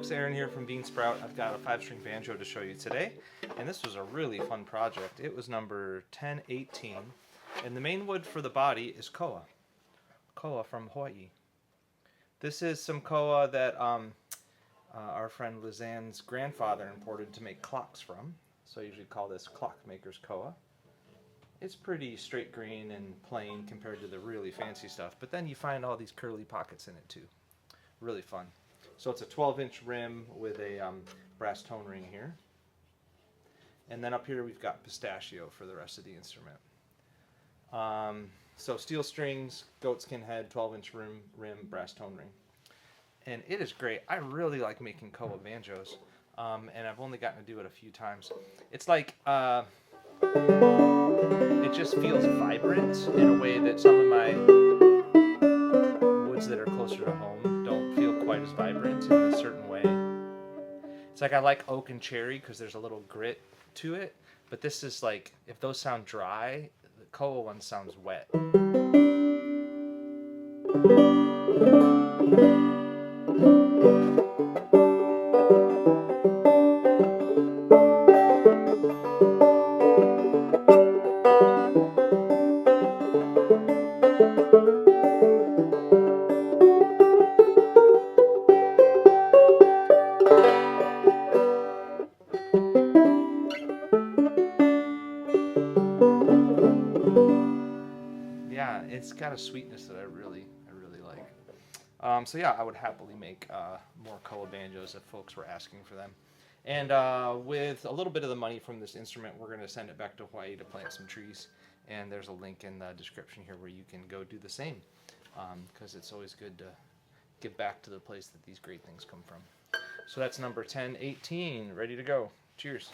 folks, Aaron here from Bean Sprout. I've got a 5-string banjo to show you today, and this was a really fun project. It was number 1018, and the main wood for the body is koa. Koa from Hawaii. This is some koa that our friend Lizanne's grandfather imported to make clocks from, so I usually call this clockmaker's koa. It's pretty straight green and plain compared to the really fancy stuff, but then you find all these curly pockets in it too. Really fun. So it's a 12-inch rim with a brass tone ring here. And then up here we've got Pistachio for the rest of the instrument. So steel strings, goatskin head, 12-inch rim, brass tone ring. And it is great. I really like making koa banjos, and I've only gotten to do it a few times. It's like, it just feels vibrant in a way that some of my woods that are closer to home don't feel quite as vibrant in a certain way. It's like I like oak and cherry because there's a little grit to it, but this is like, if those sound dry, the koa one sounds wet. Yeah, it's got a sweetness that I really like. So yeah, I would happily make more koa banjos if folks were asking for them. And with a little bit of the money from this instrument, we're going to send it back to Hawaii to plant some trees. And there's a link in the description here where you can go do the same, because it's always good to give back to the place that these great things come from. So that's number 1018, ready to go. Cheers.